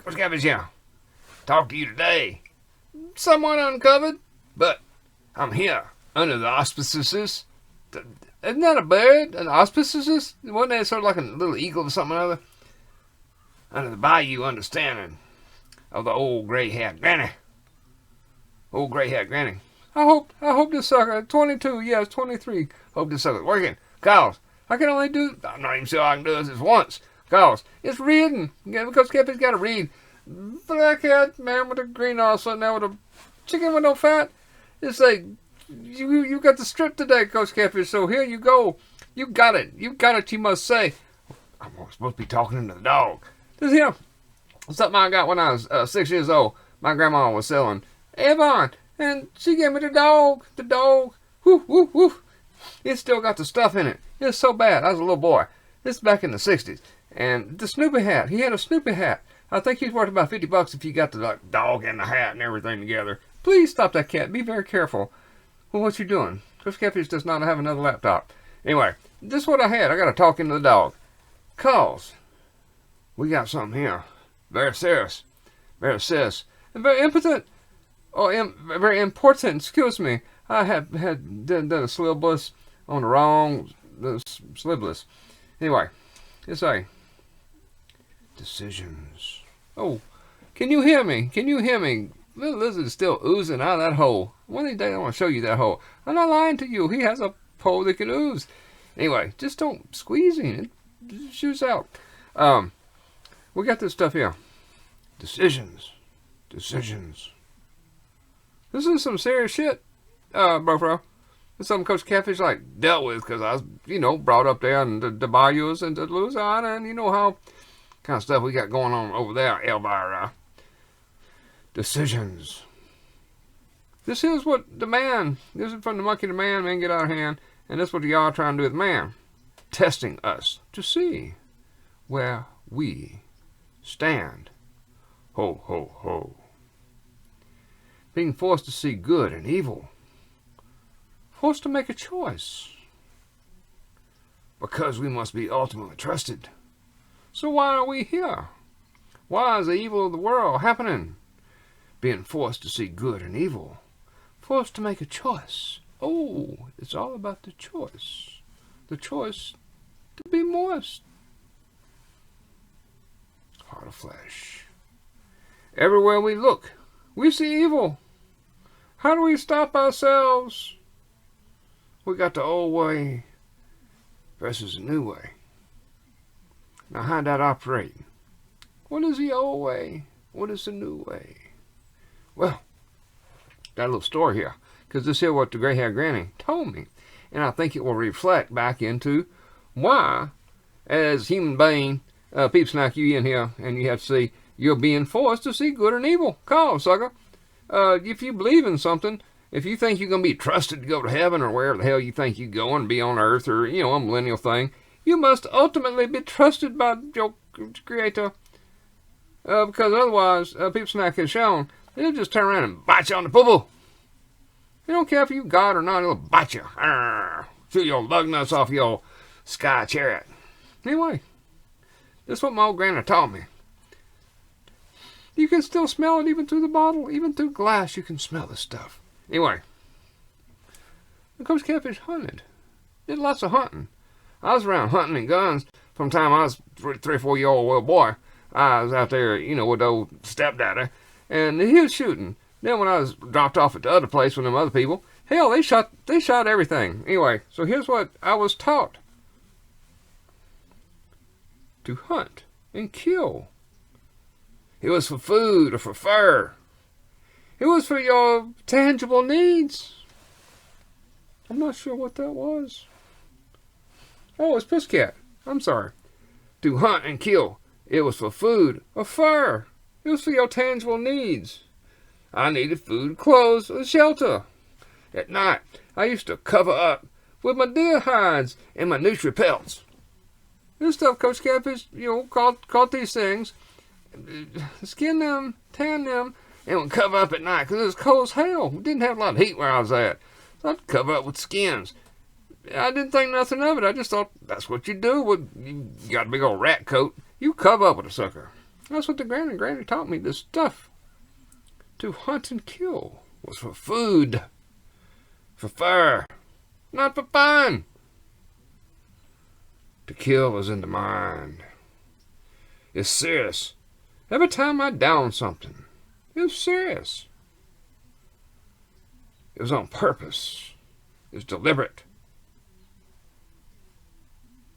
Coach Catfish here. Talk to you today. Somewhat uncovered, but I'm here under the auspices. Isn't that a bird? An auspices? Wasn't that sort of like a little eagle or something or other? Under the bayou understanding of the old gray-haired granny. Old gray-haired granny. I hope this sucker, 22, yes, 23. Hope this sucker's working. Cause I can only do, I'm not even sure I can do this once. Cause it's reading. Yeah, because Catfish got to read. Black-haired man with a green eye sitting there with a chicken with no fat. It's like, you got the strip today, Coach Catfish, so here you go. You got it. You got it, you must say. I'm supposed to be talking to the dog. This here, something I got when I was 6 years old. My grandma was selling Avon, and she gave me the dog. The dog. Woof, woof, woof. It still got the stuff in it. It's so bad. I was a little boy. This is back in the 60s. And the Snoopy hat. He had a Snoopy hat. I think he's worth about $50 if you got the dog and the hat and everything together. Please stop that cat. Be very careful. Well, what you doing? Coach Catfish does not have another laptop. Anyway, this is what I had. I got to talk into the dog. Cause we got something here. Very serious. Very serious. And very impotent. Very important. Excuse me. I had done a syllabus on the wrong syllabus. Anyway, it's a decisions. Oh, can you hear me? Can you hear me? Little Lizard is still oozing out of that hole. One of these days I want to show you that hole. I'm not lying to you. He has a hole that can ooze. Anyway, just don't squeeze in. It shoots out. We got this stuff here. Decisions. Decisions. This is some serious shit, bro. It's something Coach Catfish dealt with because I was, brought up there in the bayous and the Louisiana, and you know how kind of stuff we got going on over there, Elvira. Decisions. This is what this is from the monkey to man get out of hand, and this is what y'all are trying to do with man. Testing us to see where we stand. Ho, ho, ho. Being forced to see good and evil. Forced to make a choice. Because we must be ultimately trusted. So why are we here? Why is the evil of the world happening? Being forced to see good and evil. Forced to make a choice. Oh, it's all about the choice. The choice to be moist. Heart of flesh. Everywhere we look, we see evil. How do we stop ourselves? We got the old way versus the new way. Now, how'd that operate? What is the old way? What is the new way? Well, got a little story here, because this here what the gray-haired granny told me, and I think it will reflect back into why, as human being, people snack you in here, and you have to see you're being forced to see good and evil. Call, sucker. If you believe in something, if you think you're going to be trusted to go to heaven or wherever the hell you think you're going, be on earth or, a millennial thing, you must ultimately be trusted by your creator. Because otherwise, people snack has shown, they'll just turn around and bite you on the boo-boo. They don't care if you God or not, they'll bite you. Shoot your lug nuts off your sky chariot. Anyway, this is what my old granny taught me. You can still smell it even through the bottle, even through glass, you can smell the stuff. Anyway, Coach Catfish hunted. Did lots of hunting. I was around hunting and guns from the time I was 3 or 4 year old little boy. I was out there, with the old stepdaddy, and he was shooting. Then when I was dropped off at the other place with them other people, hell, they shot everything. Anyway, so here's what I was taught. To hunt and kill. It was for food or for fur. It was for your tangible needs. I'm not sure what that was. Oh, it's Pussycat. I'm sorry. To hunt and kill. It was for food or fur. It was for your tangible needs. I needed food, clothes, and shelter. At night, I used to cover up with my deer hides and my nutri pelts. This stuff Coach Catfish, caught these things, skin them, tan them, and would cover up at night because it was cold as hell. We didn't have a lot of heat where I was at. So I'd cover up with skins. I didn't think nothing of it. I just thought that's what you do. You got a big old rat coat. You cover up with a sucker. That's what the granny taught me. This stuff to hunt and kill was for food, for fur, not for fun. To kill is in the mind. It's serious. Every time I down something, it was serious. It was on purpose. It was deliberate.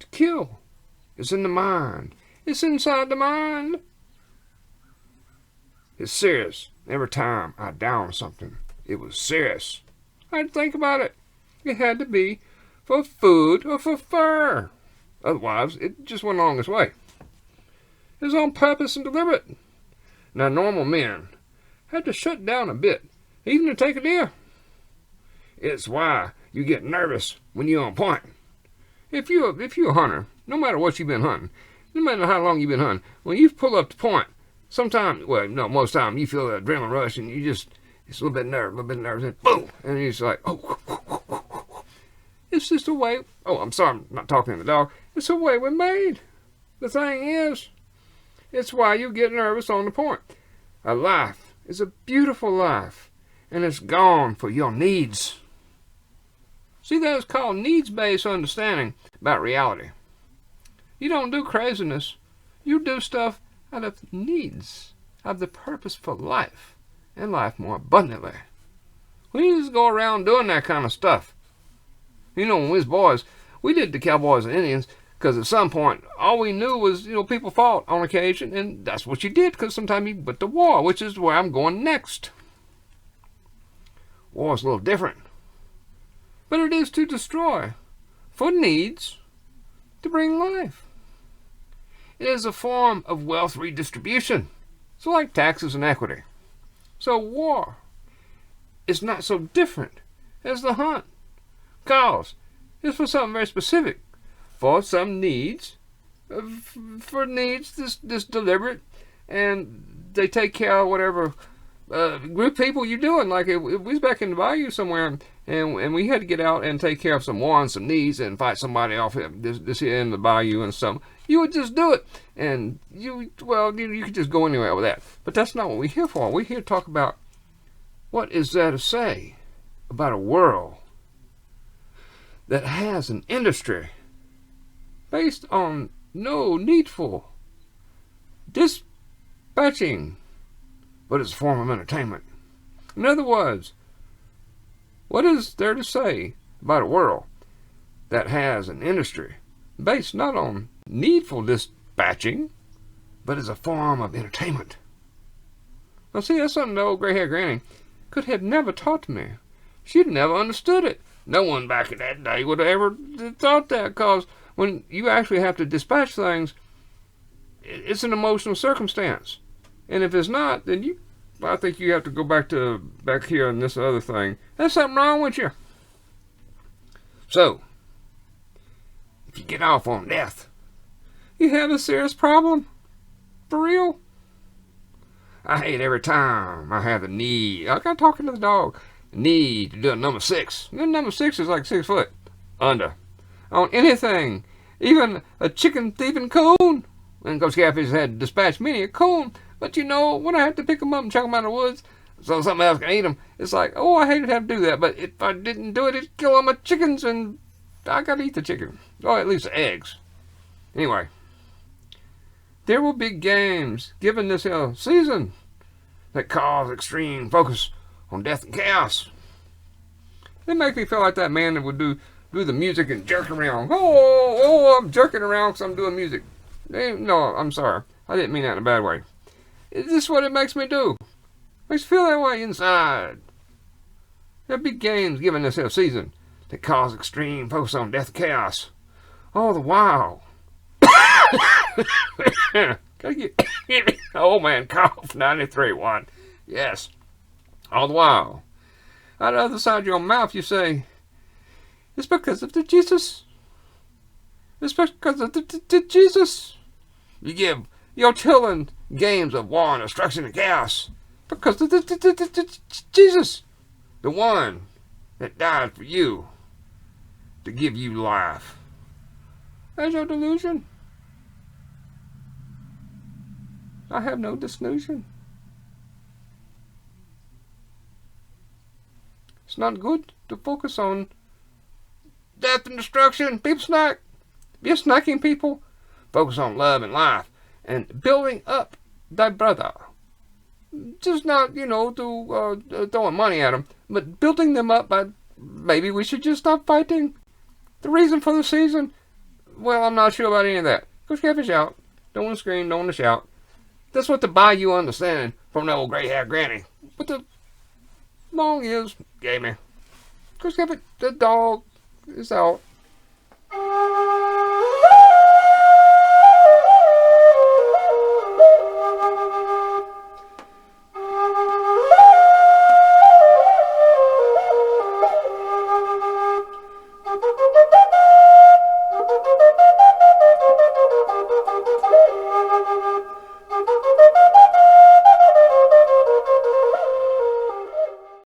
To kill is in the mind. It's inside the mind. It's serious. Every time I down something, it was serious. I had to think about it. It had to be for food or for fur. Otherwise, it just went along its way. It was on purpose and deliberate. Now, normal men had to shut down a bit, even to take a deer. It's why you get nervous when you're on point. If you're a hunter, no matter what you've been hunting, no matter how long you've been hunting, when you pull up to point, sometimes, well, no, most time you feel that adrenaline rush and it's a little bit nervous, and boom, and you're just like, oh. It's just a way, I'm sorry, I'm not talking to the dog. It's a way we're made. The thing is, it's why you get nervous on the point. A life is a beautiful life, and it's gone for your needs. See, that's called needs-based understanding about reality. You don't do craziness. You do stuff out of needs, out of the purpose for life, and life more abundantly. We just go around doing that kind of stuff. You know, when we was boys, we did the cowboys and Indians because at some point, all we knew was, people fought on occasion, and that's what you did because sometimes you went to war, which is where I'm going next. War is a little different. But it is to destroy, for needs, to bring life. It is a form of wealth redistribution, so like taxes and equity. So war is not so different as the hunt. Cause it's for something very specific, for some needs, for needs this deliberate, and they take care of whatever group people you're doing. Like if we was back in the bayou somewhere, and we had to get out and take care of some wants, some needs, and fight somebody off this here in the bayou and something. You would just do it, and you could just go anywhere with that. But that's not what we're here for. We're here to talk about what is there to say about a world that has an industry based on no needful dispatching, but it's a form of entertainment. In other words, what is there to say about a world that has an industry based not on needful dispatching, but as a form of entertainment? Now see, that's something the old gray-haired granny could have never taught me. She'd never understood it. No one back in that day would have ever thought that, because when you actually have to dispatch things, it's an emotional circumstance. And if it's not, then I think you have to go back here and this other thing. There's something wrong with you. So, if you get off on death, you have a serious problem. For real. I hate every time I have the need. I got talking to the dog. Need to do a number 6. Number 6 is like 6 foot under on anything, even a chicken thieving coon. And Coach Catfish had dispatched many a coon, but when I have to pick them up and chuck them out of the woods so something else can eat them, it's like, I hate to have to do that, but if I didn't do it, it'd kill all my chickens, and I gotta eat the chicken, or at least the eggs. Anyway, there will be games given this season that cause extreme focus on death and chaos. It makes me feel like that man that would do the music and jerk around. I'm jerking around because I'm doing music. No, I'm sorry. I didn't mean that in a bad way. Is this what it makes me do? Makes me feel that way inside. There'll be games given this season that cause extreme focus on death and chaos. All the while. Gotta get old man cough 93.1. Yes. All the while, out the other side of your mouth, you say, it's because of the Jesus. It's because of the Jesus. You give your children games of war and destruction and chaos because of the Jesus, the one that died for you to give you life. That's your delusion. I have no dissolution. It's not good to focus on death and destruction. People snack. If you're snacking people, focus on love and life and building up thy brother. Just not, throwing money at them, but building them up by maybe we should just stop fighting. The reason for the season, well, I'm not sure about any of that. Go fish out. Don't want to scream, don't want to shout. That's what the Bayou understanding from the old gray-haired granny. But the long ears gave me. Go the dog is out.